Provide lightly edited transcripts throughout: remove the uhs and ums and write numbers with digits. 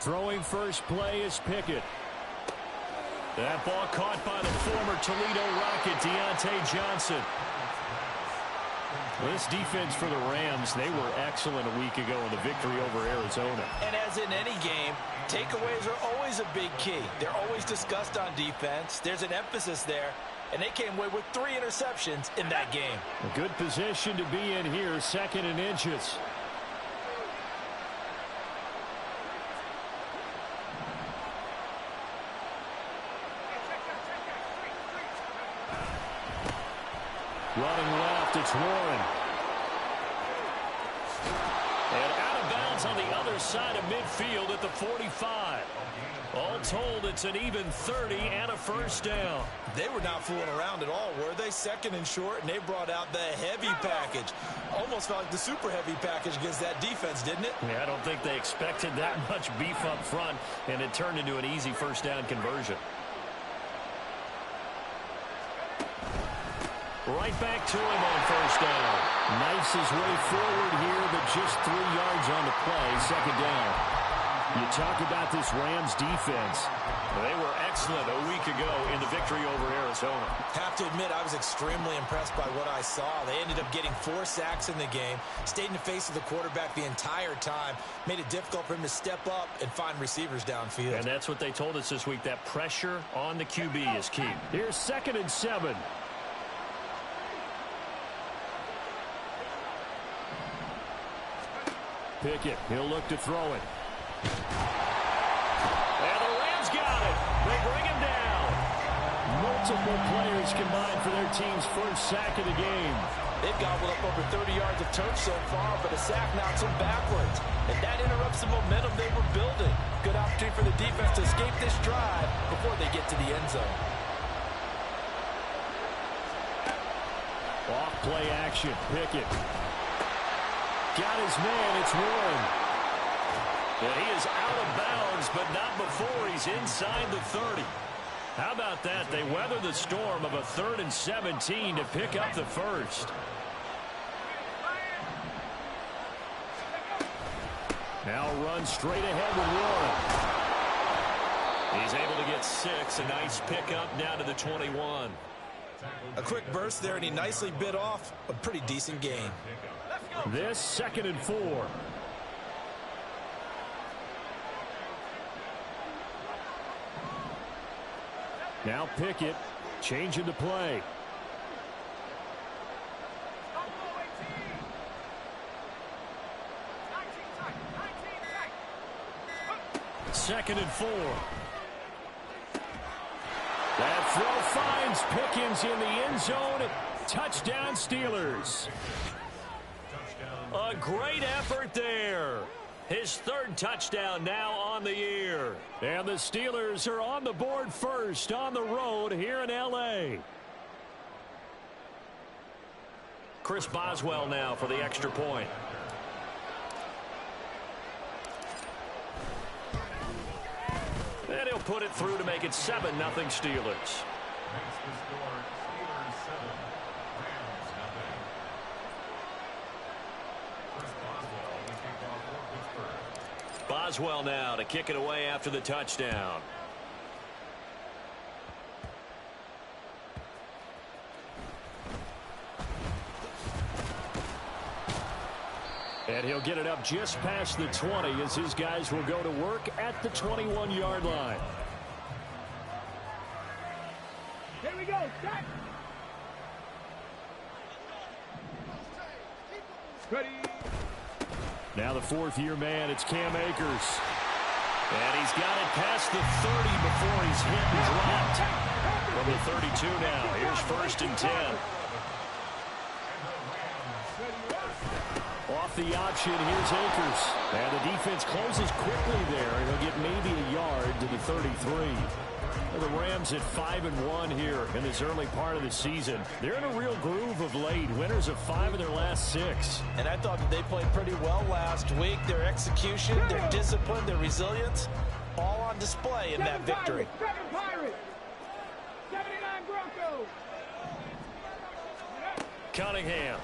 Throwing first play is Pickett. That ball caught by the former Toledo Rocket, Deontay Johnson. This defense for the Rams, they were excellent a week ago in the victory over Arizona. And as in any game, takeaways are always a big key. They're always discussed on defense. There's an emphasis there, and they came away with 3 interceptions in that game. A good position to be in here, 2nd and inches. Running left, it's Warren. And out of bounds on the other side of midfield at the 45. All told, it's an even 30 and a first down. They were not fooling around at all, were they? 2nd and short, and they brought out the heavy package. Almost felt like the super heavy package against that defense, didn't it? Yeah, I don't think they expected that much beef up front, and it turned into an easy first down conversion. Right back to him on first down. Knifes his way forward here, but just 3 yards on the play, 2nd down. You talk about this Rams defense. They were excellent a week ago in the victory over Arizona. Have to admit, I was extremely impressed by what I saw. They ended up getting 4 sacks in the game, stayed in the face of the quarterback the entire time, made it difficult for him to step up and find receivers downfield. And that's what they told us this week, that pressure on the QB is key. Here's 2nd and 7. Pickett, he'll look to throw it. And the Rams got it. They bring him down. Multiple players combined for their team's first sack of the game. They've gobbled up over 30 yards of turf so far, but a sack knocks them backwards. And that interrupts the momentum they were building. Good opportunity for the defense to escape this drive before they get to the end zone. Off play action. Pickett. Got his man, it's Warren. And he is out of bounds, but not before he's inside the 30. How about that? They weather the storm of a 3rd and 17 to pick up the first. Now run straight ahead with Warren. He's able to get 6, a nice pickup down to the 21. A quick burst there, and he nicely bit off a pretty decent gain. This 2nd and 4. Now Pickett changing the play. Second and 4. That throw finds Pickens in the end zone. Touchdown Steelers. A great effort there. His 3rd touchdown now on the year. And the Steelers are on the board first on the road here in L.A. Chris Boswell now for the extra point. And he'll put it through to make it 7-0 Steelers. Boswell now to kick it away after the touchdown. And he'll get it up just past the 20 as his guys will go to work at the 21-yard line. Here we go. Set. Ready. Now the 4th-year man, it's Cam Akers. And he's got it past the 30 before he's hit and dropped. From the 32 now, here's 1st and 10. Off the option, here's Akers. And the defense closes quickly there, and he'll get maybe a yard to the 33. The Rams at 5-1 here in this early part of the season. They're in a real groove of late. Winners of 5 of their last 6. And I thought that they played pretty well last week. Their execution, their discipline, their resilience, all on display in that victory. 7 Pirates, 79 Broncos. Cunningham.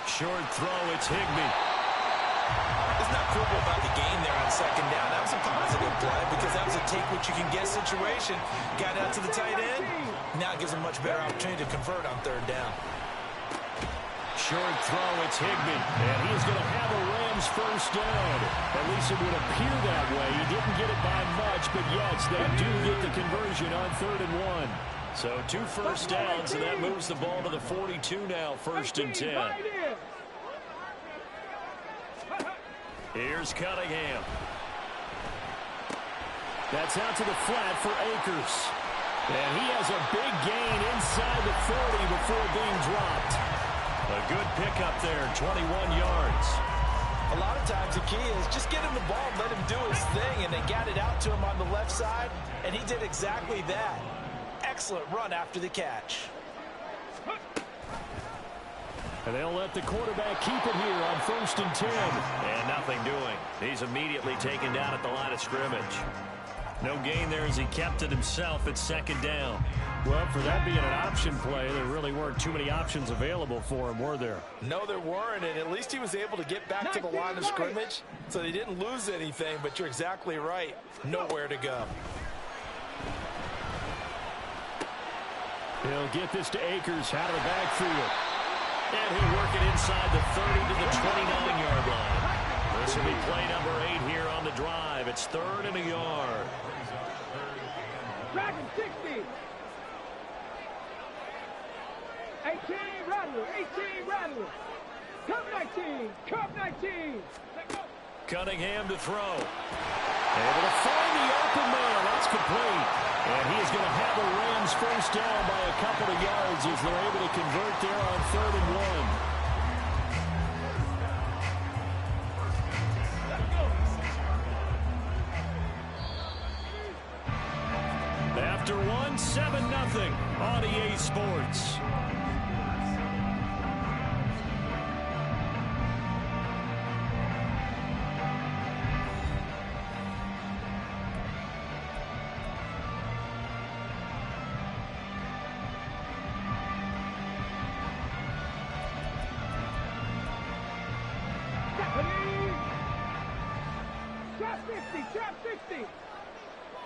Short throw, it's Higbee. It's not quibble about the gain there on take what you can get situation. Got out to the tight end. Now it gives him much better opportunity to convert on third down. Short throw, it's Higbee, and he's going to have a Rams first down. At least it would appear that way. He didn't get it by much, but yes, they do get the conversion on 3rd and 1. So 2 first downs, and that moves the ball to the 42 now, 1st and 10. Here's Cunningham. That's out to the flat for Akers. And he has a big gain inside the 30 before being dropped. A good pickup there, 21 yards. A lot of times the key is just get him the ball, let him do his thing, and they got it out to him on the left side, and he did exactly that. Excellent run after the catch. And they'll let the quarterback keep it here on 1st and 10. And nothing doing. He's immediately taken down at the line of scrimmage. No gain there as he kept it himself at 2nd down. Well, for that being an option play, there really weren't too many options available for him, were there? No, there weren't, and at least he was able to get back to the line of scrimmage, so they didn't lose anything, but you're exactly right. Nowhere to go. He'll get this to Akers out of the backfield. And he'll work it inside the 30 to the 29-yard line. This will be play number 8 here on the drive. It's 3rd and a yard. Dragon 60. 18 Rattler. 18 Rattler. Cup 19. Cup 19. Let's go. Cunningham to throw. Able to find the open man. That's complete. And he is going to have the Rams first down by a couple of yards as they're able to convert there on 3rd and 1. After 1, 7-0 on EA Sports. Trap 50. Trap 50.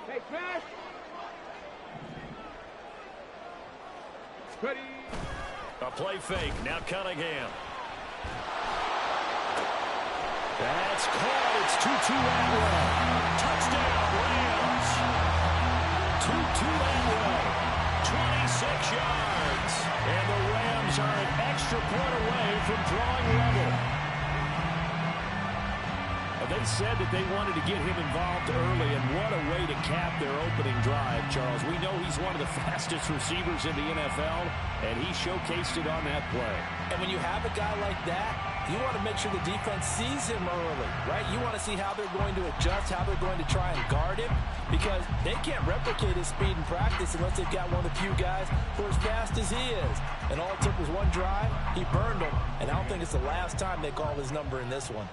Hey, Trash. Ready. A play fake. Now Cunningham. That's caught. It's Tutu Atwell. Touchdown, Rams. Tutu Atwell. 26 yards. And the Rams are an extra point away from drawing level. They said that they wanted to get him involved early, and what a way to cap their opening drive, Charles. We know he's one of the fastest receivers in the NFL, and he showcased it on that play. And when you have a guy like that, you want to make sure the defense sees him early, right? You want to see how they're going to adjust, how they're going to try and guard him, because they can't replicate his speed in practice unless they've got one of the few guys who are as fast as he is. And all it took was one drive. He burned him, and I don't think it's the last time they call his number in this one.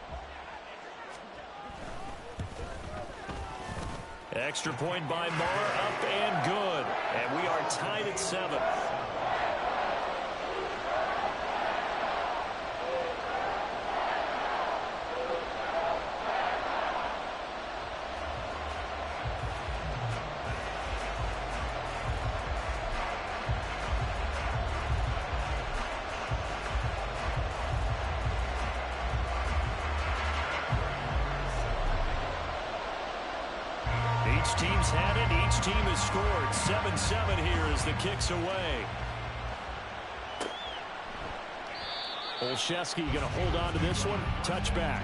Extra point by Marr, up and good. And we are tied at 7. Each team's had it. Each team has scored. 7-7 here as the kick's away. Olszewski going to hold on to this one. Touchback.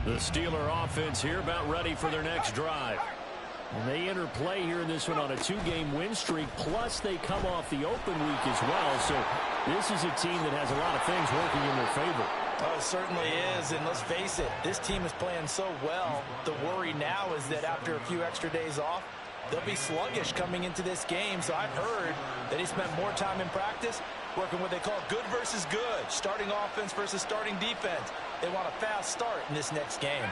The Steeler offense here about ready for their next drive. And they enter play here in this one on a 2-game win streak, plus they come off the open week as well. So this is a team that has a lot of things working in their favor. Oh, it certainly is, and let's face it, this team is playing so well. The worry now is that after a few extra days off, they'll be sluggish coming into this game. So I've heard that he spent more time in practice working what they call good versus good, starting offense versus starting defense. They want a fast start in this next game.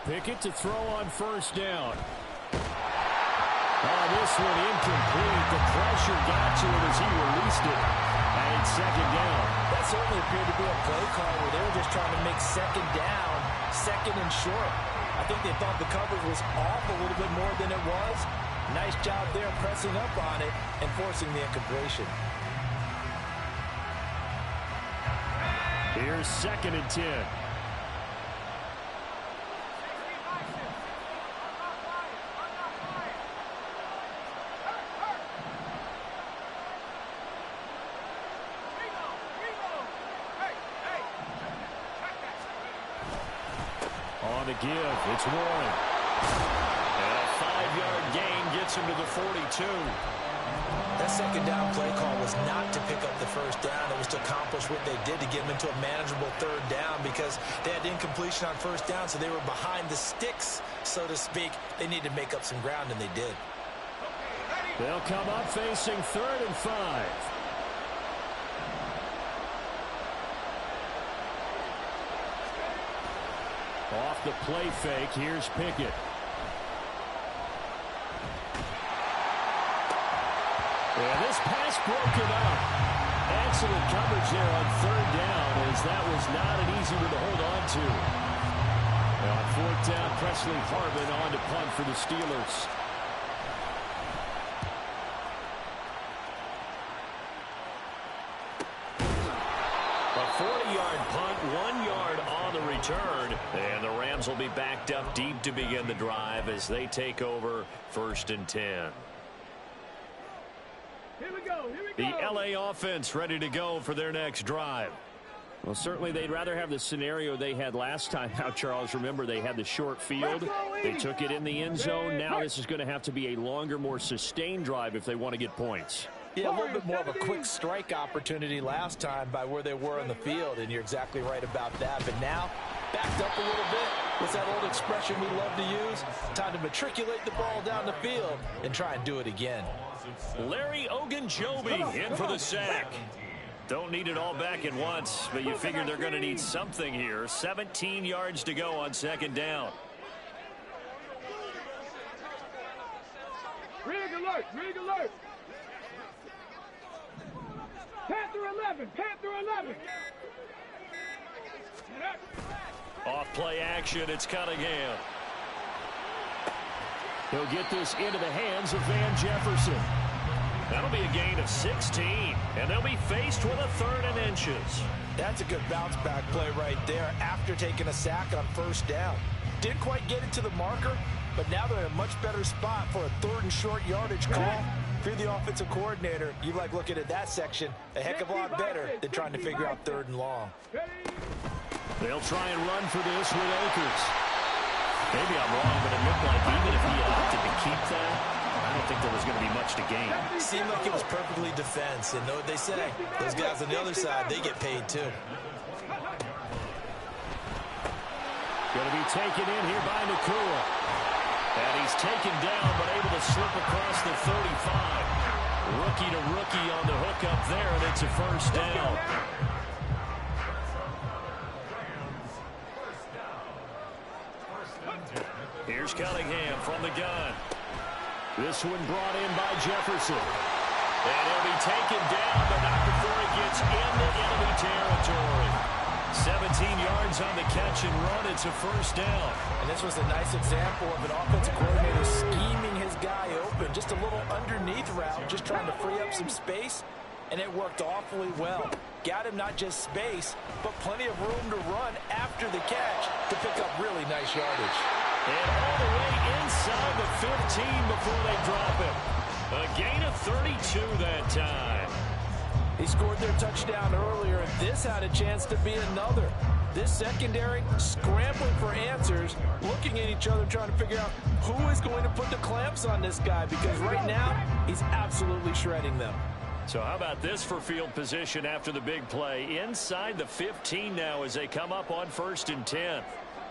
Pickett to throw on first down. Oh, this one incomplete. The pressure got to it as he released it. And it's second down. That certainly appeared to be a play call where they were just trying to make second down, second and short. I think they thought the coverage was off a little bit more than it was. Nice job there pressing up on it and forcing the incompletion. Here's 2nd and 10. On the give, it's Warren. And a 5-yard gain gets him to the 42. That second down play call was not to pick up the first down. It was to accomplish what they did to get them into a manageable third down because they had incompletion on first down, so they were behind the sticks, so to speak. They needed to make up some ground, and they did. They'll come up facing 3rd and 5. Off the play fake, here's Pickett. And this pass broken up. Excellent coverage there on 3rd down, as that was not an easy one to hold on to. And on 4th down, Presley Harvin on to punt for the Steelers. A 40-yard punt, 1 yard on the return. And the Rams will be backed up deep to begin the drive as they take over 1st and 10. Here we go. The LA offense ready to go for their next drive. Well, certainly they'd rather have the scenario they had last time out, Charles. Remember, they had the short field. They took it in the end zone. Now this is going to have to be a longer, more sustained drive if they want to get points. Yeah, a little bit more of a quick strike opportunity last time by where they were on the field, and you're exactly right about that. But now, backed up a little bit. What's that old expression we love to use? Time to matriculate the ball down the field and try and do it again. Larry Ogunjobi in for the sack. Don't need it all back at once, but you figure they're going to need something here. 17 yards to go on 2nd down. Rig alert. Rig alert. Panther 11. Panther 11. Off play action, it's Cunningham. He'll get this into the hands of Van Jefferson. That'll be a gain of 16, and they'll be faced with a 3rd and inches. That's a good bounce back play right there after taking a sack on 1st down. Didn't quite get it to the marker, but now they're in a much better spot for a 3rd and short yardage call. If you're the offensive coordinator, you like looking at that section a heck of a lot better than trying to figure out 3rd and long. They'll try and run for this with Akers. Maybe I'm wrong, but it looked like even if he had opted to keep that, I don't think there was going to be much to gain. It seemed like it was perfectly defense, and know what they say. Those guys on the other side, they get paid too. Going to be taken in here by Nakua. And he's taken down, but able to slip across the 35. Rookie to rookie on the hook up there, and it's a 1st down. Here's Cunningham from the gun. This one brought in by Jefferson. And he'll be taken down, but not before he gets into enemy territory. 17 yards on the catch and run. It's a 1st down. And this was a nice example of an offensive coordinator scheming his guy open. Just a little underneath route, just trying to free up some space. And it worked awfully well. Got him not just space, but plenty of room to run after the catch to pick up really nice yardage. And all the way inside the 15 before they drop him. A gain of 32 that time. He scored their touchdown earlier, and this had a chance to be another. This secondary scrambling for answers, looking at each other, trying to figure out who is going to put the clamps on this guy, because right now he's absolutely shredding them. So how about this for field position after the big play? Inside the 15 now as they come up on 1st and 10.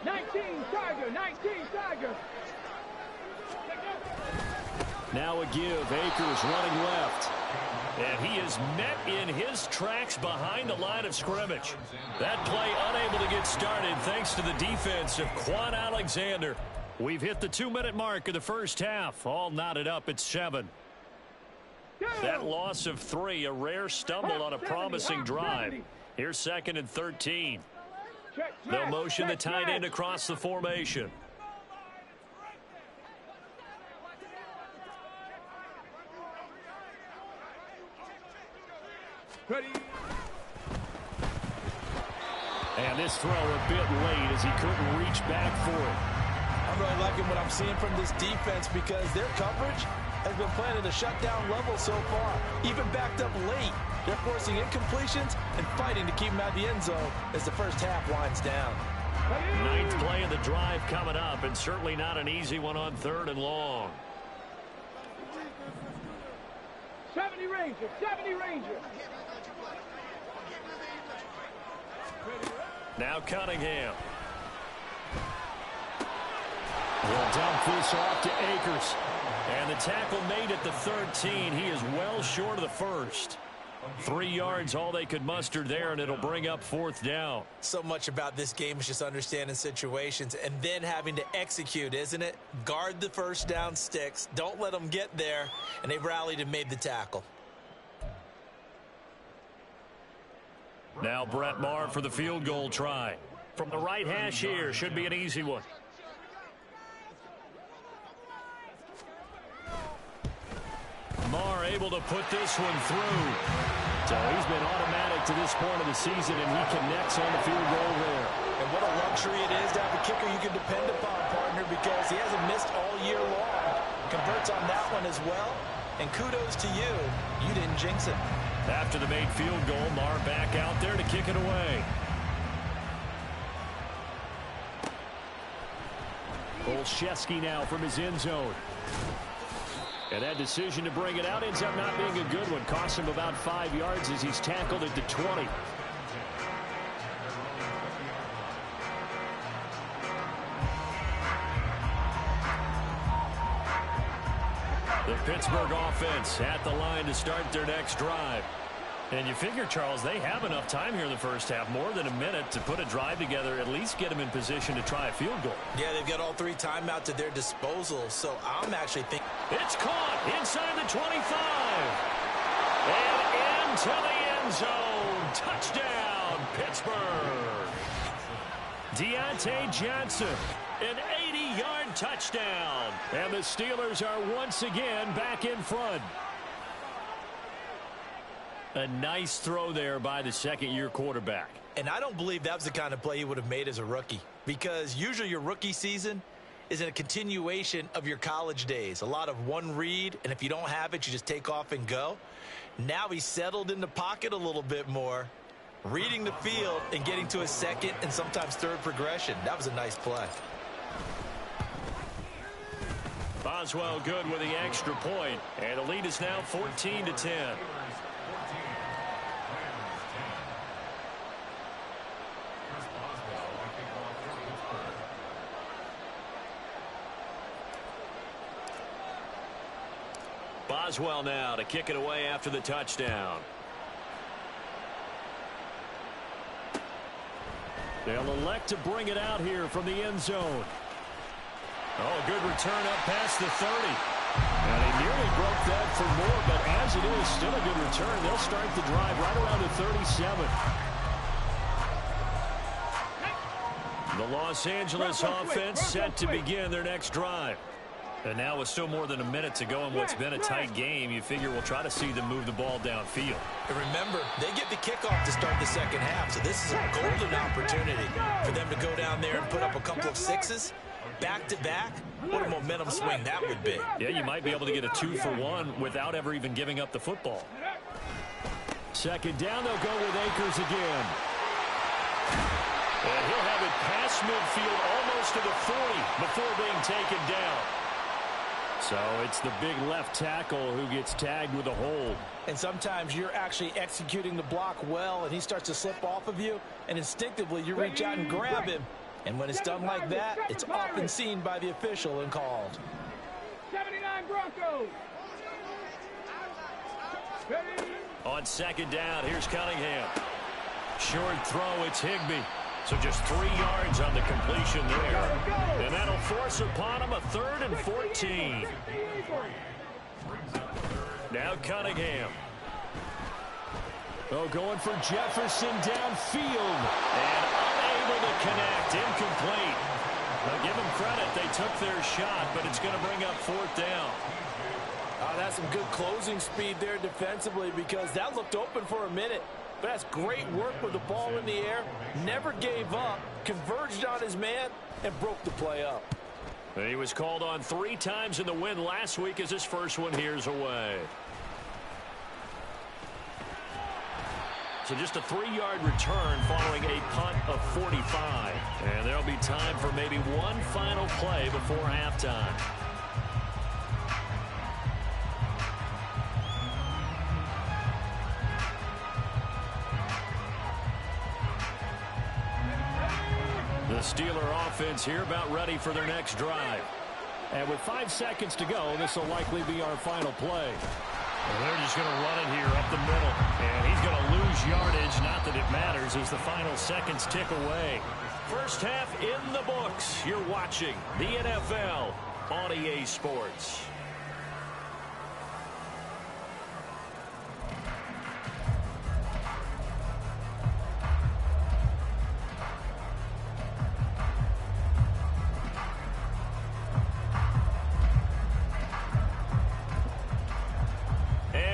19 Tiger, 19 Tiger. Now a give. Akers running left. And he is met in his tracks behind the line of scrimmage. That play unable to get started thanks to the defense of Quan Alexander. We've hit the 2-minute mark of the first half. All knotted up at 7. That loss of 3, a rare stumble on a promising drive. Here's 2nd and 13. They'll motion the tight end across the formation. Ready. And this throw a bit late as he couldn't reach back for it. I'm really liking what I'm seeing from this defense because their coverage has been playing at a shutdown level so far. Even backed up late, they're forcing incompletions and fighting to keep them out of the end zone as the first half winds down. 9th play of the drive coming up, and certainly not an easy one on 3rd and long. 70 Ranger, 70 Ranger. Now Cunningham. He'll dump this off to Akers. And the tackle made at the 13. He is well short of the first. 3 yards, all they could muster there, and it'll bring up 4th down. So much about this game is just understanding situations and then having to execute, isn't it? Guard the first down sticks. Don't let them get there. And they rallied and made the tackle. Now Brett Maher for the field goal try. From the right hash here, should be an easy one. Maher able to put this one through. So he's been automatic to this point of the season, and he connects on the field goal there. And what a luxury it is to have a kicker you can depend upon, partner, because he hasn't missed all year long. Converts on that one as well. And kudos to you. You didn't jinx it. After the made field goal, Maher back out there to kick it away. Olszewski now from his end zone. And that decision to bring it out ends up not being a good one. Costs him about 5 yards as he's tackled at the 20. The Pittsburgh offense at the line to start their next drive. And you figure, Charles, they have enough time here in the first half, more than a minute, to put a drive together, at least get them in position to try a field goal. Yeah, they've got all 3 timeouts at their disposal, so I'm actually thinking. It's caught inside the 25. And into the end zone. Touchdown, Pittsburgh. Deontay Johnson, an 80-yard touchdown. And the Steelers are once again back in front. A nice throw there by the second-year quarterback. And I don't believe that was the kind of play he would have made as a rookie, because usually your rookie season is a continuation of your college days. A lot of one read, and if you don't have it, you just take off and go. Now he's settled in the pocket a little bit more, reading the field and getting to his second and sometimes third progression. That was a nice play. Boswell good with the extra point, and the lead is now 14-10. Boswell now to kick it away after the touchdown. They'll elect to bring it out here from the end zone. Oh, a good return up past the 30. And he nearly broke that for more, but as it is, still a good return. They'll start the drive right around the 37. The Los Angeles offense set to begin their next drive. And now with still more than a minute to go in what's been a tight game, you figure we'll try to see them move the ball downfield. And remember, they get the kickoff to start the second half, so this is a golden opportunity for them to go down there and put up a couple of sixes back-to-back, what a momentum swing that would be. Yeah, you might be able to get a 2-for-1 without ever even giving up the football. Second down, they'll go with Akers again. And he'll have it past midfield almost to the 40 before being taken down. So it's the big left tackle who gets tagged with a hold. And sometimes you're actually executing the block well, and he starts to slip off of you, and instinctively you reach out and grab him. And when it's done like that, it's often seen by the official and called. 79 Broncos. On second down, here's Cunningham. Short throw, it's Higbee. So just 3 yards on the completion there. And that'll force upon him a 3rd and 14. Now Cunningham. Oh, going for Jefferson downfield. And unable to connect. Incomplete. Now give them credit. They took their shot, but it's going to bring up 4th down. That's some good closing speed there defensively, because that looked open for a minute. But that's great work with the ball in the air. Never gave up, converged on his man, and broke the play up. And he was called on 3 times in the win last week as his first one here's away. So just a 3-yard return following a punt of 45. And there'll be time for maybe one final play before halftime. The Steeler offense here about ready for their next drive. And with 5 seconds to go, this will likely be our final play. Well, they're just going to run it here up the middle. And he's going to lose yardage. Not that it matters as the final seconds tick away. First half in the books. You're watching the NFL on EA Sports.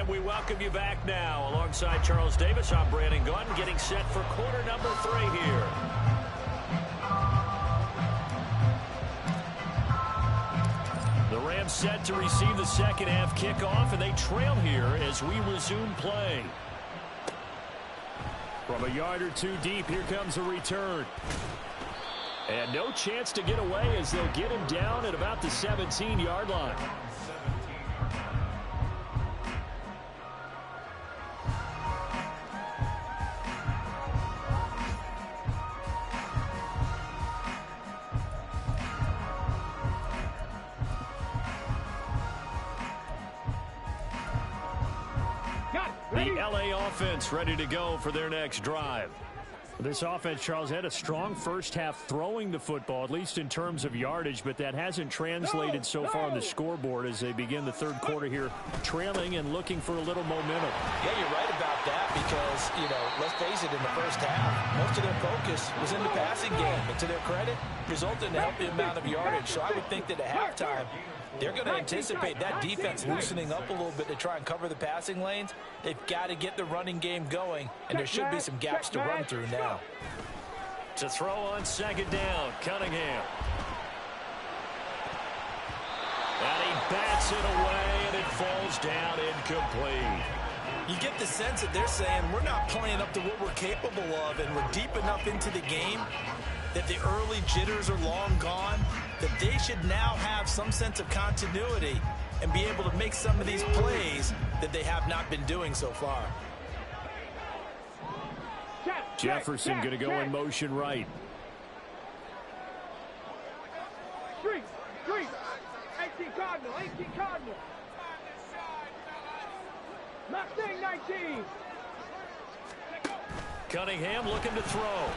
We welcome you back now. Alongside Charles Davis, I'm Brandon Gunn, getting set for quarter number 3 here. The Rams set to receive the second half kickoff, and they trail here as we resume play. From a yard or 2 deep, here comes a return. And no chance to get away as they'll get him down at about the 17-yard line. The LA offense ready to go for their next drive. This offense, Charles, had a strong first half throwing the football, at least in terms of yardage, but that hasn't translated so far on the scoreboard as they begin the third quarter here, trailing and looking for a little momentum. Yeah, you're right about that because, let's face it, in the first half, most of their focus was in the passing game. And to their credit, resulted in a healthy amount of yardage. So I would think that at halftime, they're going to anticipate that defense loosening up a little bit to try and cover the passing lanes. They've got to get the running game going, and there should be some gaps to run through now. To throw on second down, Cunningham. And he bats it away, and it falls down incomplete. You get the sense that they're saying we're not playing up to what we're capable of, and we're deep enough into the game that the early jitters are long gone, that they should now have some sense of continuity and be able to make some of these plays that they have not been doing so far. Jefferson going to go in motion right. Street, 18 Cardinal, Mustang 19. Cunningham looking to throw.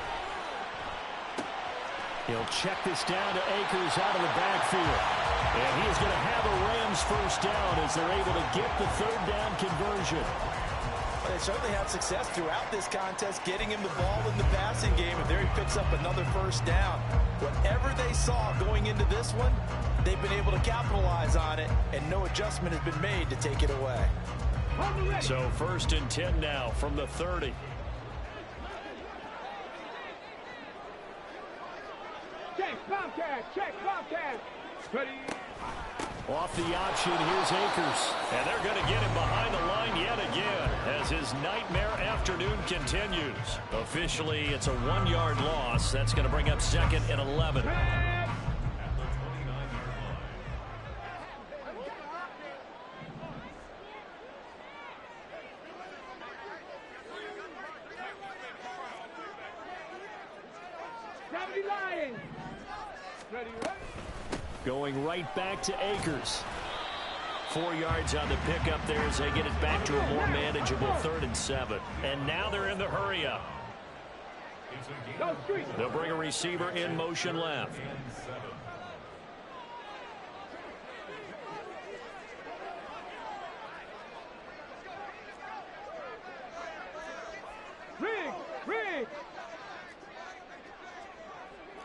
He'll check this down to Akers out of the backfield. And he is going to have a Rams first down as they're able to get the third down conversion. Well, they certainly had success throughout this contest, getting him the ball in the passing game, and there he picks up another first down. Whatever they saw going into this one, they've been able to capitalize on it, and no adjustment has been made to take it away. So 1st and 10 now from the 30. James, pump. Bobcat, check, Bobcat. Ready. Off the option, here's Akers. And they're going to get him behind the line yet again as his nightmare afternoon continues. Officially, it's a 1-yard loss. That's going to bring up 2nd and 11. Going right back to Akers. 4 yards on the pickup there as they get it back to a more manageable 3rd and 7. And now they're in the hurry up. They'll bring a receiver in motion left. Rig.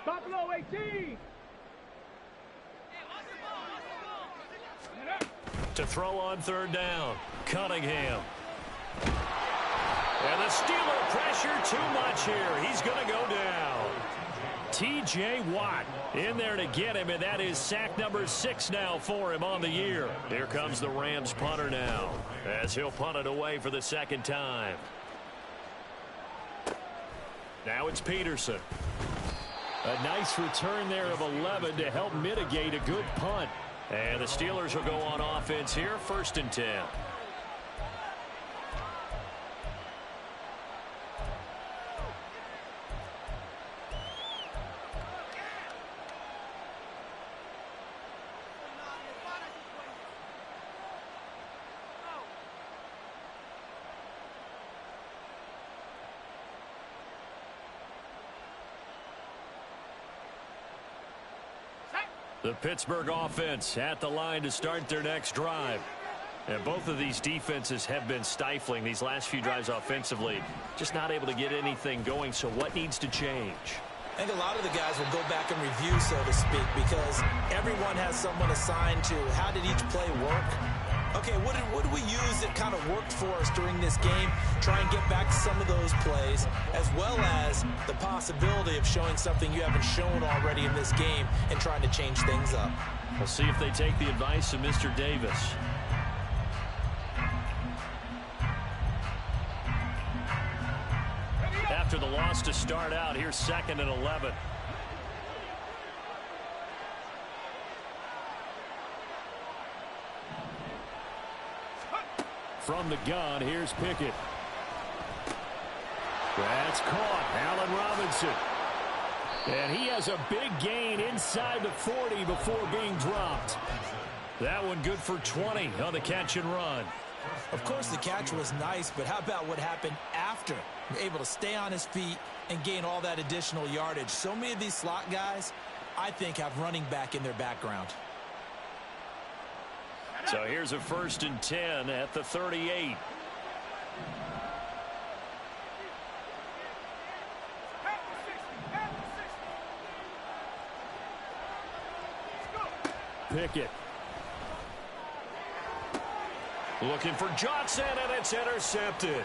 Buffalo 18. To throw on 3rd down. Cunningham. And the Steeler pressure too much here. He's going to go down. T.J. Watt in there to get him, and that is sack number 6 now for him on the year. Here comes the Rams punter now as he'll punt it away for the 2nd time. Now it's Peterson. A nice return there of 11 to help mitigate a good punt. And the Steelers will go on offense here, 1st and 10. The Pittsburgh offense at the line to start their next drive. And both of these defenses have been stifling these last few drives offensively. Just not able to get anything going. So what needs to change? I think a lot of the guys will go back and review, so to speak, because everyone has someone assigned to how did each play work. Okay, what did we use that kind of worked for us during this game? Try and get back to some of those plays, as well as the possibility of showing something you haven't shown already in this game and trying to change things up. We'll see if they take the advice of Mr. Davis. After the loss to start out, here's 2nd and 11. From the gun, here's Pickett. That's caught. Allen Robinson. And he has a big gain inside the 40 before being dropped. That one good for 20 on the catch and run. Of course, the catch was nice, but how about what happened after? Able to stay on his feet and gain all that additional yardage. So many of these slot guys, I think, have running back in their background. So here's a 1st and 10 at the 38. Pickett. Looking for Johnson, and it's intercepted.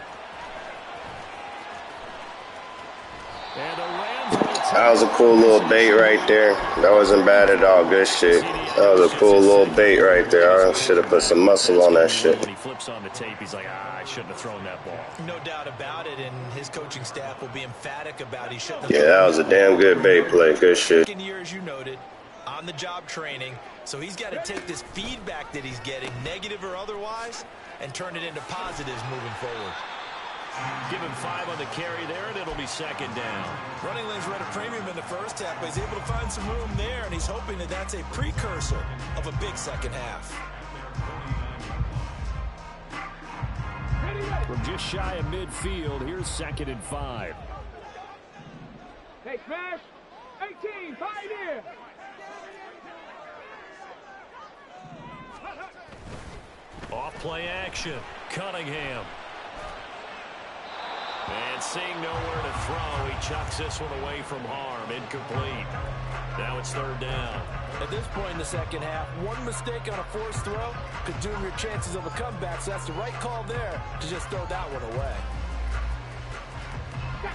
And the Rams will that was a cool little bait right there. That wasn't bad at all. Good shit. That was a cool little bait right there. I should have put some muscle on that shit. When he flips on the tape, he's like, I shouldn't have thrown that ball. No doubt about it, and his coaching staff will be emphatic about he shouldn't have. Yeah, that was a damn good bait play. Good shit. Second year, as you noted, on the job training, so he's got to take this feedback that he's getting, negative or otherwise, and turn it into positives moving forward. Give him 5 on the carry there, and it'll be 2nd down. Running lanes were at a premium in the first half, but he's able to find some room there, and he's hoping that that's a precursor of a big second half. From just shy of midfield, here's 2nd and 5. Hey, smash. 18, pioneer. Off play action. Cunningham. And seeing nowhere to throw, he chucks this one away from harm. Incomplete. Now it's 3rd down. At this point in the second half, one mistake on a forced throw could doom your chances of a comeback, so that's the right call there to just throw that one away.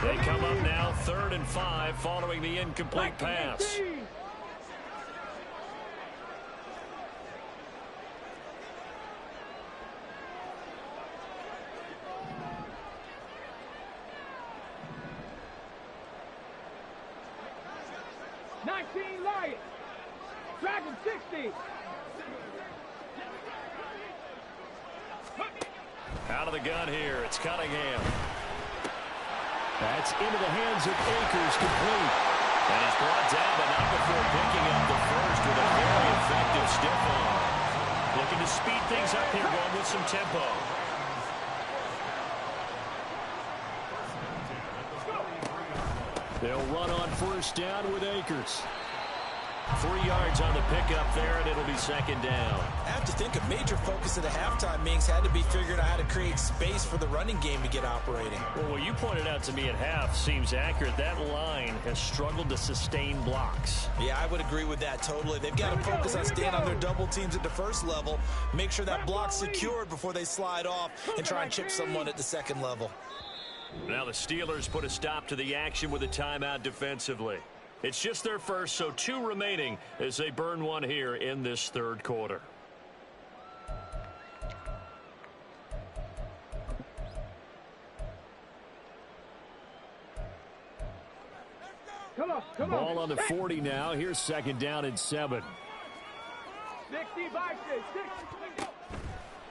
They come up now 3rd and 5 following the incomplete pass. 14, Lions. Dragon 60. Out of the gun here, it's Cunningham. That's into the hands of Akers, complete. And he's brought down, but not before picking up the first with a very effective stiff arm. Looking to speed things up here, going with some tempo. They'll run on first down with Akers. 3 yards on the pickup there, and it'll be second down. I have to think a major focus of the halftime meetings had to be figuring out how to create space for the running game to get operating. Well, what you pointed out to me at half seems accurate. That line has struggled to sustain blocks. Yeah, I would agree with that totally. They've got to focus on staying on their double teams at the first level, make sure that block's secured before they slide off and try and chip someone at the second level. Now the Steelers put a stop to the action with a timeout defensively. It's just their first, so 2 remaining as they burn one here in this third quarter. Come on. Ball on the 40 now. Here's second down and 7. 60 by 6.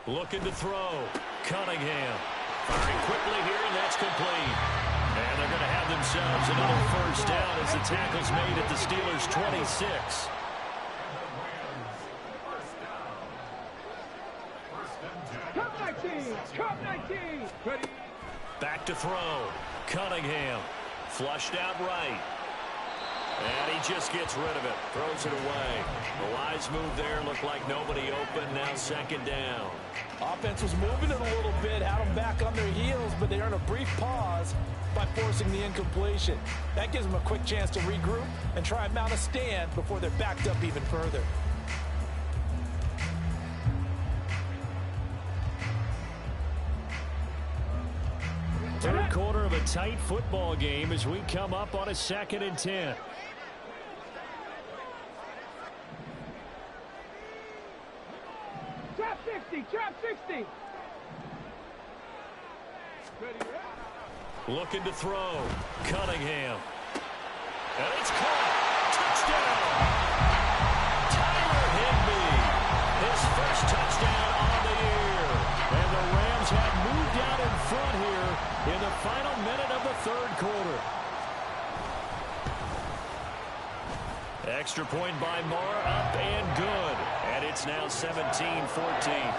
Looking to throw. Cunningham. Firing quickly here, and that's complete. And they're going to have themselves another first down as the tackle's made at the Steelers' 26. Cup 19. Ready. Back to throw. Cunningham. Flushed out right. And he just gets rid of it. Throws it away. The wise move there. Looked like nobody open. Now second down. Offense was moving it a little bit, had them back on their heels, but they earned a brief pause by forcing the incompletion. That gives them a quick chance to regroup and try and mount a stand before they're backed up even further. Third quarter of a tight football game as we come up on a 2nd and 10. Trap 60. Ready. Looking to throw. Cunningham. And it's caught. Touchdown. Tyler Higbee. His first touchdown on the year. And the Rams have moved out in front here in the final minute of the third quarter. Extra point by Marr, up and good. And it's now 17-14.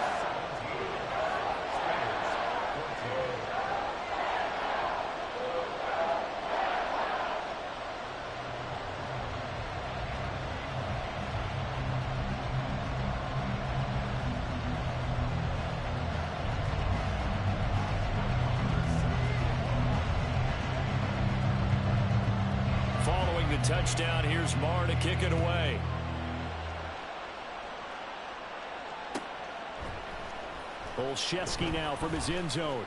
Touchdown. Here's Marr to kick it away. Olszewski now from his end zone.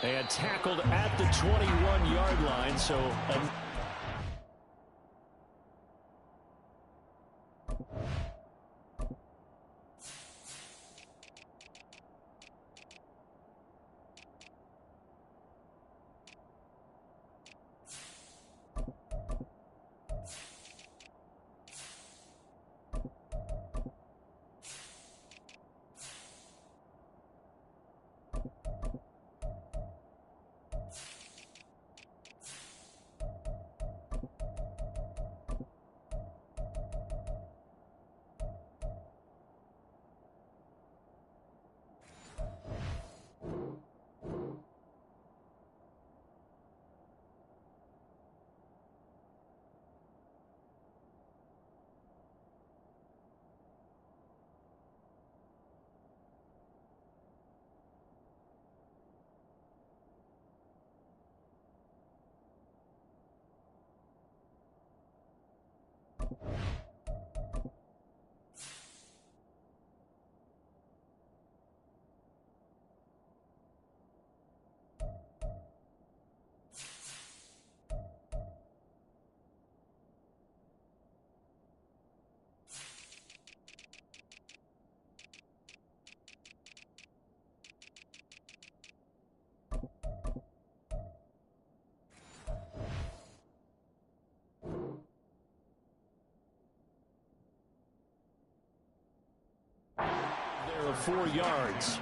And tackled at the 21-yard line, so of 4 yards.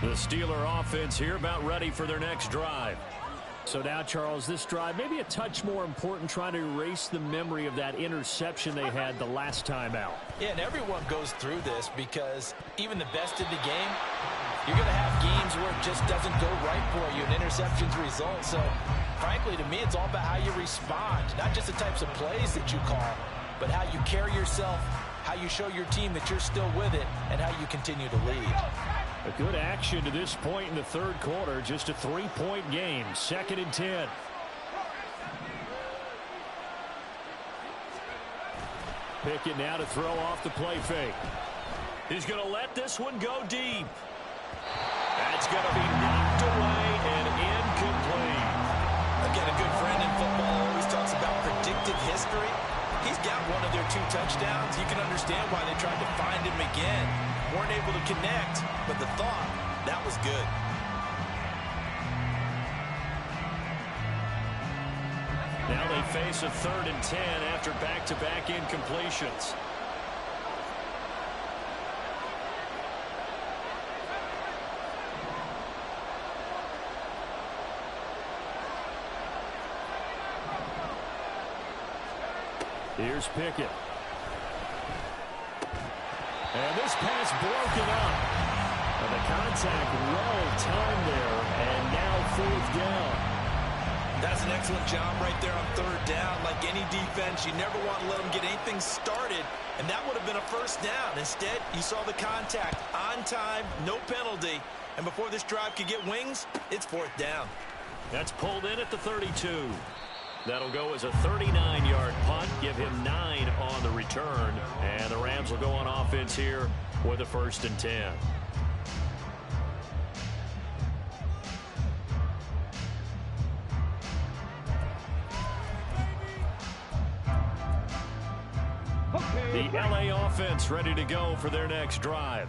The Steeler offense here about ready for their next drive. So now, Charles, this drive maybe a touch more important, trying to erase the memory of that interception they had the last time out. Yeah, and everyone goes through this because even the best in the game, you're going to have games where it just doesn't go right for you, and interceptions result. So, frankly, to me, it's all about how you respond, not just the types of plays that you call, but how you carry yourself, how you show your team that you're still with it, and how you continue to lead. A good action to this point in the third quarter. Just a 3-point game. 2nd and 10. Pickett now to throw off the play fake. He's going to let this one go deep. That's going to be knocked away and incomplete. Again, a good friend in football always talks about predictive history. He's got one of their 2 touchdowns. You can understand why they tried to find him again. Weren't able to connect, but the thought, that was good. Now they face a 3rd and 10 after back-to-back incompletions. Here's Pickett. And this pass broken up. And the contact well timed there, and now 4th down. That's an excellent job right there on 3rd down. Like any defense, you never want to let them get anything started, and that would have been a 1st down. Instead, you saw the contact on time, no penalty, and before this drive could get wings, it's 4th down. That's pulled in at the 32. That'll go as a 39-yard punt, give him 9 on the return, and the Rams will go on offense here with a 1st and 10. The LA offense ready to go for their next drive.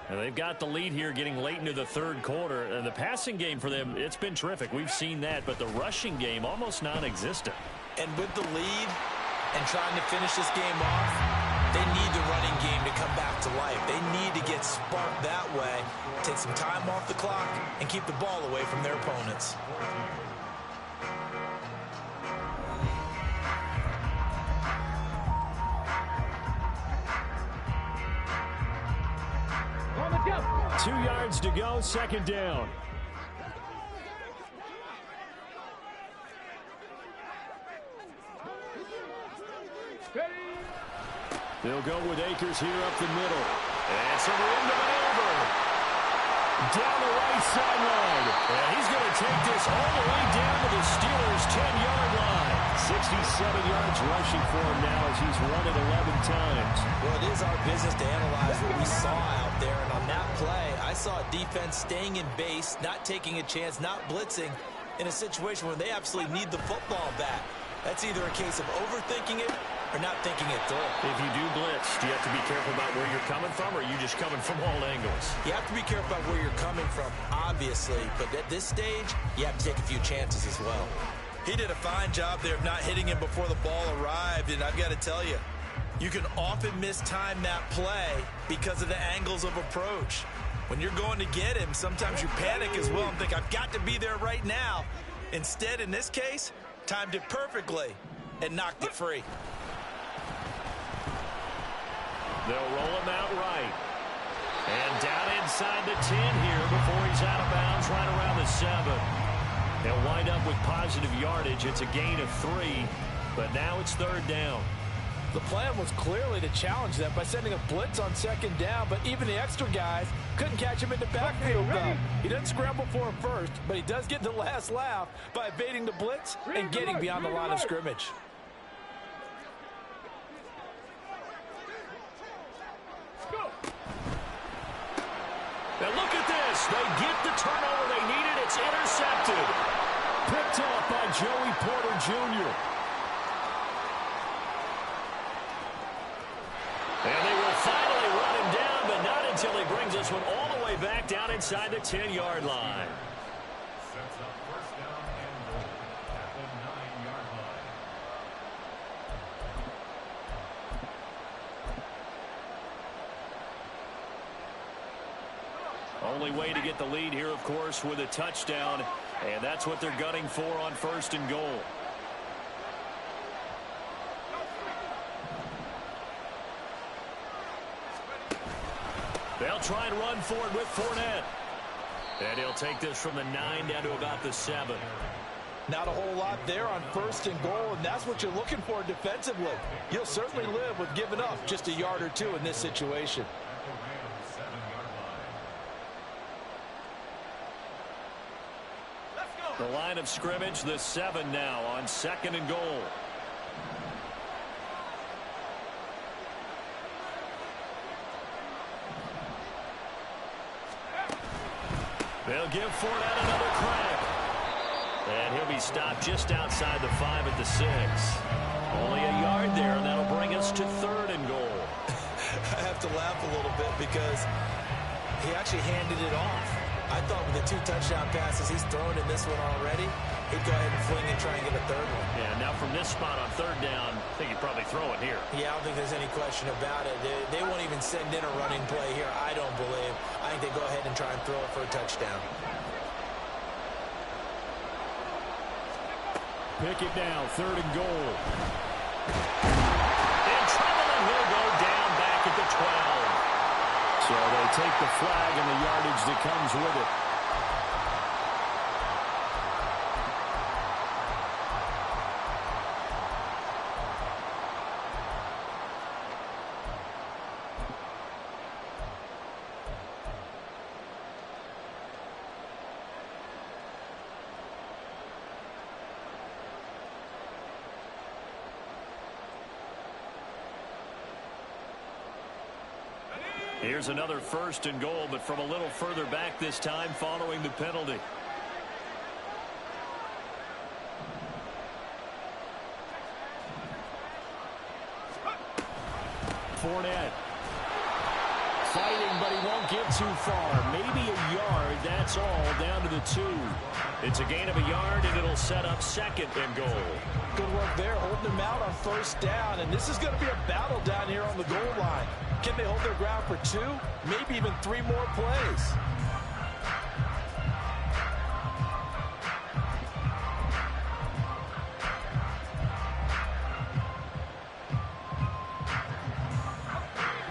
And they've got the lead here getting late into the 3rd quarter. And the passing game for them, it's been terrific. We've seen that, but the rushing game almost non-existent. And with the lead and trying to finish this game off, they need the running game to come back to life. They need to get sparked that way, take some time off the clock, and keep the ball away from their opponents. On the 2 yards to go, 2nd down. They'll go with Akers here up the middle. And so we're into maneuver. Down the right sideline. And he's going to take this all the way down to the Steelers' 10-yard line. 67 yards rushing for him now as he's run it 11 times. Well, it is our business to analyze what we saw out there. And on that play, I saw a defense staying in base, not taking a chance, not blitzing in a situation where they absolutely need the football back. That's either a case of overthinking it or not thinking it through. If you do blitz, do you have to be careful about where you're coming from, or are you just coming from all angles? You have to be careful about where you're coming from, obviously. But at this stage, you have to take a few chances as well. He did a fine job there of not hitting him before the ball arrived. And I've got to tell you, you can often mistime that play because of the angles of approach. When you're going to get him, sometimes you panic as well and think, I've got to be there right now. Instead, in this case, timed it perfectly and knocked it free. They'll roll him out right. And down inside the 10 here before he's out of bounds right around the 7. They'll wind up with positive yardage. It's a gain of 3, but now it's 3rd down. The plan was clearly to challenge them by sending a blitz on 2nd down, but even the extra guys couldn't catch him in the backfield, though. He doesn't scramble for him first, but he does get the last laugh by evading the blitz and getting beyond the line of scrimmage. Now look at this. They get the turnover they needed. It's intercepted. Picked off by Joey Porter Jr. And they will finally run him down, but not until he brings this one all the way back down inside the 10-yard line. Sets up first down and goal at the 9-yard line. Only way to get the lead here, of course, with a touchdown, and that's what they're gunning for on first and goal. They'll try and run for it with Fournette. And he'll take this from the 9 down to about the 7. Not a whole lot there on first and goal, and that's what you're looking for defensively. You'll certainly live with giving up just a yard or two in this situation. The line of scrimmage, the 7 now on second and goal. They'll give Fournette another crack. And he'll be stopped just outside the 5 at the 6. Only a yard there, and that'll bring us to third and goal. I have to laugh a little bit because he actually handed it off. I thought with the 2 touchdown passes he's thrown in this one already, he'd go ahead and fling and try and get a third one. Yeah, now from this spot on third down, I think he'd probably throw it here. Yeah, I don't think there's any question about it. They won't even send in a running play here, I don't believe. I think they go ahead and try and throw it for a touchdown. Pick it now, third and goal. In trouble, and he'll go down back at the 12. So they take the flag and the yardage that comes with it. Here's another first and goal, but from a little further back this time following the penalty. Fournette. Fighting, but he won't get too far. Maybe a yard, that's all, down to the 2. It's a gain of a yard, and it'll set up second and goal. Good work there, holding them out on first down, and this is going to be a battle down here on the goal line. Can they hold their ground for 2, maybe even 3 more plays?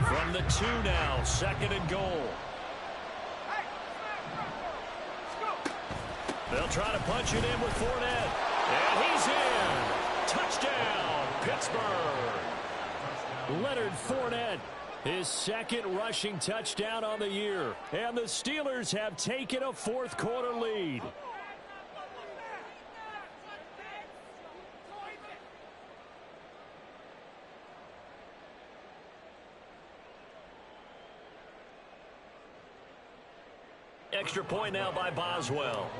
From the 2 now, second and goal. They'll try to punch it in with Fournette. And he's in. Touchdown, Pittsburgh. Leonard Fournette, his second rushing touchdown on the year. And the Steelers have taken a fourth-quarter lead. Extra point now by Boswell.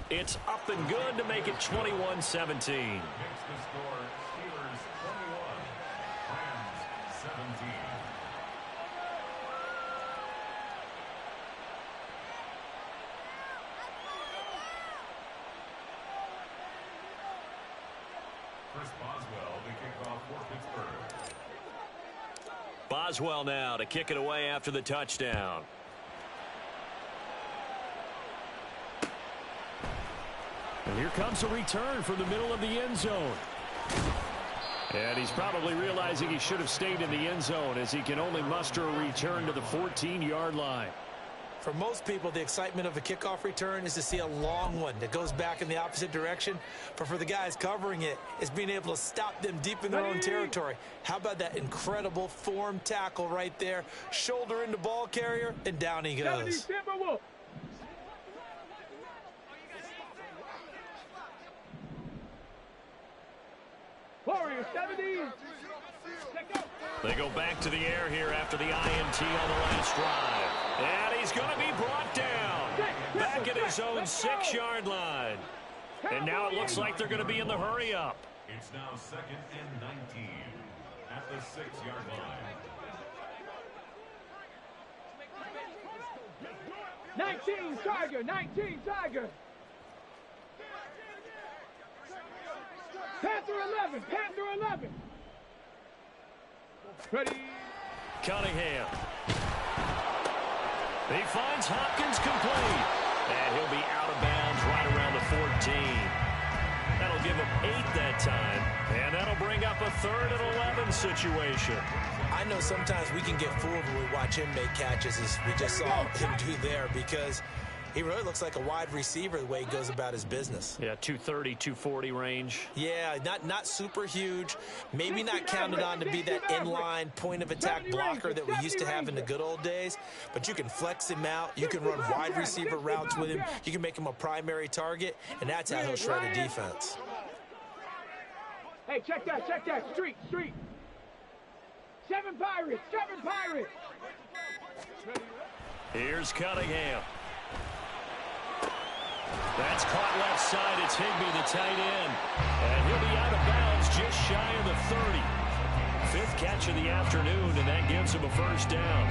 It's up and good to make it 21-17. Chris Boswell, the kickoff for Pittsburgh. Boswell now to kick it away after the touchdown. And here comes a return from the middle of the end zone. And he's probably realizing he should have stayed in the end zone as he can only muster a return to the 14-yard line. For most people, the excitement of a kickoff return is to see a long one that goes back in the opposite direction. But for the guys covering it, it's being able to stop them deep in their own territory. How about that incredible form tackle right there? Shoulder into ball carrier, and down he goes. Warrior 70. They go back to the air here after the INT on the last drive. And he's going to be brought down. Back at his own 6-yard line. And now it looks like they're going to be in the hurry-up. It's now 2nd and 19 at the 6-yard line. 19 Tiger, 19 Tiger. Panther 11, Panther 11. Ready. Cunningham. He finds Hopkins complete. And he'll be out of bounds right around the 14. That'll give him 8 that time. And that'll bring up a 3rd and 11 situation. I know sometimes we can get fooled when we watch him make catches, as we just saw him do there, because he really looks like a wide receiver the way he goes about his business. Yeah, 230, 240 range. Yeah, not super huge. Maybe not counted on to be that inline point-of-attack blocker that we used to have in the good old days, but you can flex him out. You can run wide receiver routes with him. You can make him a primary target, and that's how he'll shred a defense. Hey, check that, street. 7 Pirates, 7 Pirates. Here's Cunningham. That's caught left side. It's Higbee, the tight end. And he'll be out of bounds just shy of the 30. 5th catch of the afternoon, and that gives him a 1st down.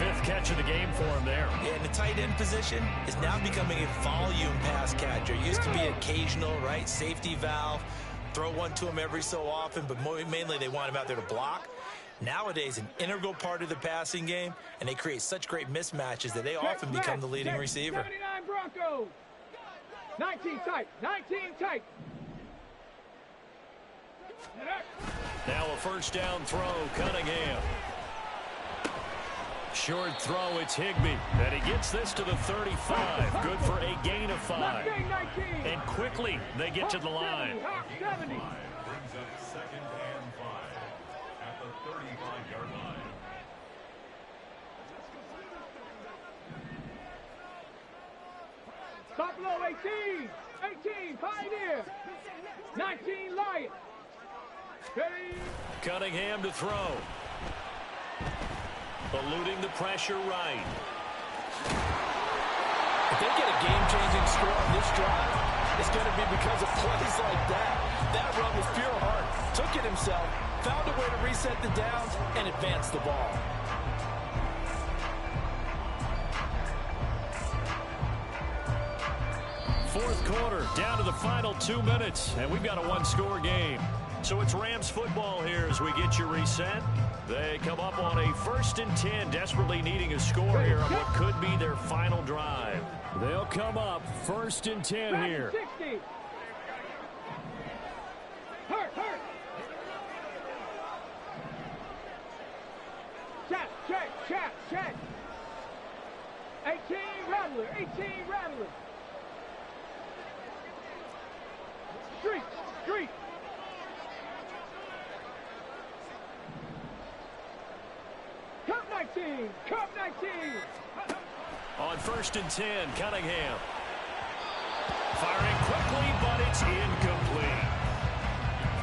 5th catch of the game for him there. Yeah, and the tight end position is now becoming a volume pass catcher. It used to be occasional, right? Safety valve. Throw one to him every so often, but mainly they want him out there to block. Nowadays, an integral part of the passing game, and they create such great mismatches that they often become the leading receiver. 79 Broncos. 19 tight, 19 tight. Now a 1st down throw, Cunningham. Short throw, it's Higbee. And he gets this to the 35. Good for a gain of 5. And quickly, they get to the line. 70. Brings up 2nd and 5 at the 35-yard line. Buffalo 18, 18 Pioneer, 19 Lions. Ready. Cunningham to throw. Eluding the pressure right. If they get a game-changing score on this drive, it's going to be because of plays like that. That run was pure heart. Took it himself, found a way to reset the downs, and advance the ball. Fourth quarter, down to the final 2 minutes, and we've got a 1-score game. So it's Rams football here as we get you reset. They come up on a 1st and 10, desperately needing a score here on what could be their final drive. They'll come up 1st and 10 here. 60. Hurt. Check. 18 Rattler. Street. Cup 19. On 1st and 10, Cunningham. Firing quickly, but it's incomplete.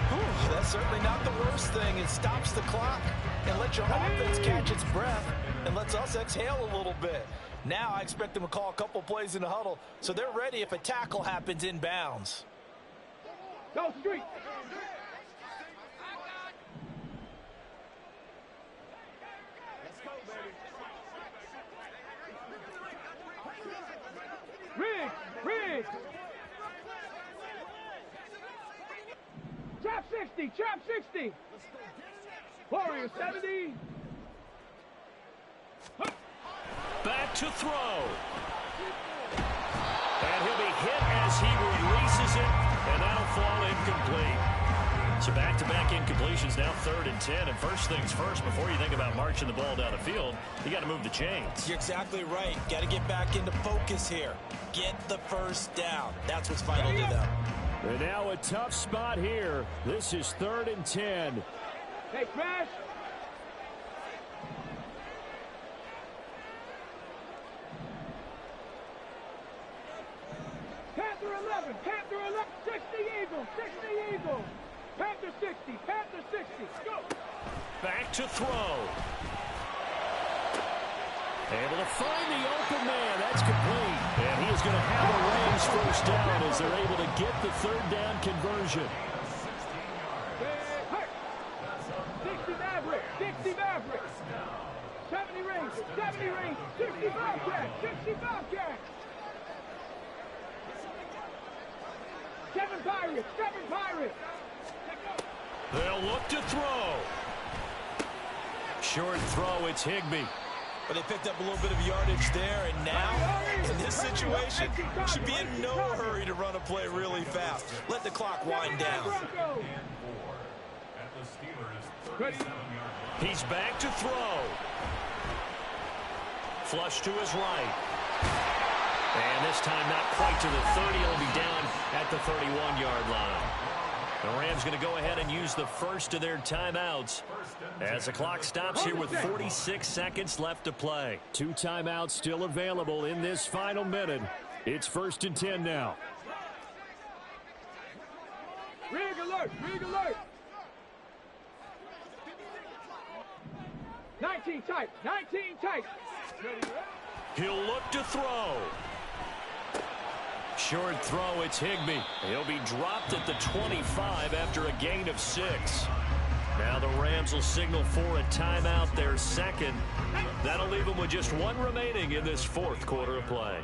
Whew, that's certainly not the worst thing. It stops the clock and lets your offense catch its breath and lets us exhale a little bit. Now I expect them to call a couple plays in the huddle so they're ready if a tackle happens in bounds. Go street. Riggs. Trap 60. Warriors 70. Back to throw. And he'll be hit as he releases it, and that'll fall incomplete. So back-to-back incompletions, now 3rd and 10. And first things first, before you think about marching the ball down the field, you got to move the chains. You're exactly right. Got to get back into focus here. Get the 1st down. That's what's vital to them. And now a tough spot here. This is 3rd and 10. Hey, Crash. Panther 11. 60 Eagles. Panther 60. Go. Back to throw. Able to find the open man. That's complete. And he is going to have a Rams first down as they're able to get the third down conversion. 60 Maverick. 60 Maverick. 70 rings. 70 rings. 60 Bobcat. 60 Bobcat. 7 Pirates. 7 Pirates. They'll look to throw. Short throw. It's Higbee. But they picked up a little bit of yardage there, and now, in this situation, should be in no hurry to run a play really fast. Let the clock wind down. He's back to throw. Flush to his right. And this time not quite to the 30. He'll be down at the 31-yard line. The Rams going to go ahead and use the first of their timeouts as the clock stops here with 46 seconds left to play. 2 timeouts still available in this final minute. It's 1st and 10 now. Rig alert. Rig alert. 19 tight. 19 tight. He'll look to throw. Short throw, it's Higbee. He'll be dropped at the 25 after a gain of 6. Now the Rams will signal for a timeout, their second. That'll leave them with just 1 remaining in this 4th quarter of play.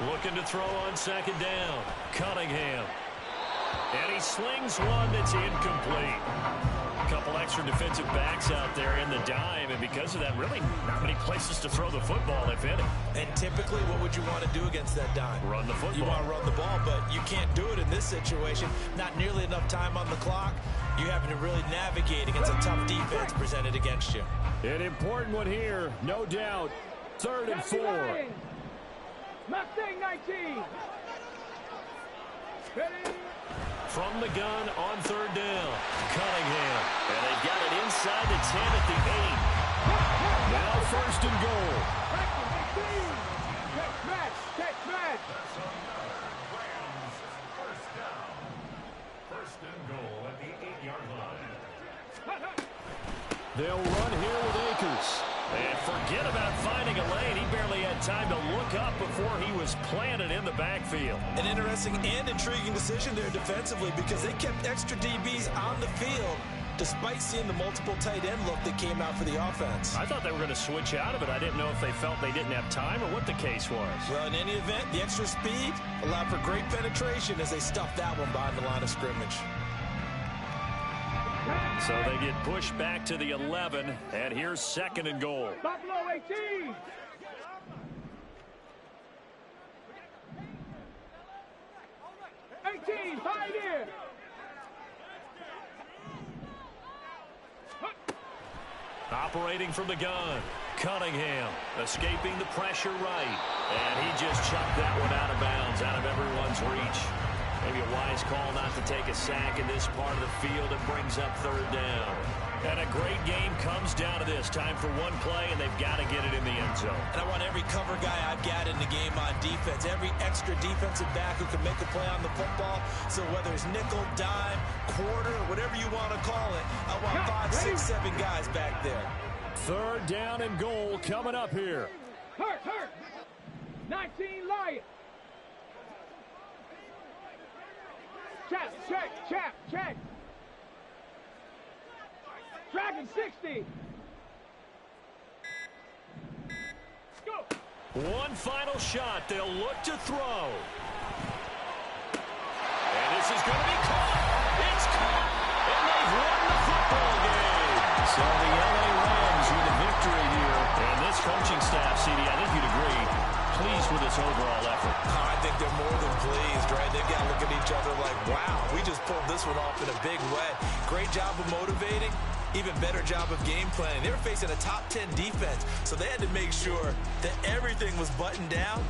Looking to throw on 2nd down. Cunningham. And he slings one that's incomplete. A couple extra defensive backs out there in the dime, and because of that, really not many places to throw the football, if any. And typically, what would you want to do against that dime? Run the football. You want to run the ball, but you can't do it in this situation. Not nearly enough time on the clock. You're having to really navigate against a tough defense presented against you. An important one here, no doubt. 3rd and 4. Mustang 19. Ready? From the gun on 3rd down. Cunningham. And they've got it inside the 10 at the 8. Now 1st and goal. Catch match. Catch match. First down. 1st and goal at the 8-yard line. They'll run here with Akers. And forget about finding a lane. He barely had time to look up before he was planted in the backfield. An interesting and intriguing decision there defensively because they kept extra DBs on the field despite seeing the multiple tight end look that came out for the offense. I thought they were going to switch out of it. I didn't know if they felt they didn't have time or what the case was. Well, in any event, the extra speed allowed for great penetration as they stuffed that one behind the line of scrimmage. So they get pushed back to the 11, and here's 2nd and goal. Buffalo 18. Pioneer. Operating from the gun. Cunningham escaping the pressure right. And he just chucked that one out of bounds, out of everyone's reach. Maybe a wise call not to take a sack in this part of the field. It brings up 3rd down. And a great game comes down to this. Time for one play, and they've got to get it in the end zone. And I want every cover guy I've got in the game on defense, every extra defensive back who can make a play on the football. So whether it's nickel, dime, quarter, whatever you want to call it, I want 5, 6, 7 guys back there. 3rd down and goal coming up here. Hurt. 19 Lions. Check. Dragon 60. Go. One final shot. They'll look to throw. And this is going to be caught. It's caught. And they've won the football game. So the LA Rams with a victory here. And this coaching staff, CD, I think you'd agree, pleased with this overall effort. I think they're more than pleased, right? They've got to look at each other like, wow, we just pulled this one off in a big way. Great job of motivating. Even better job of game planning. They were facing a top 10 defense, so they had to make sure that everything was buttoned down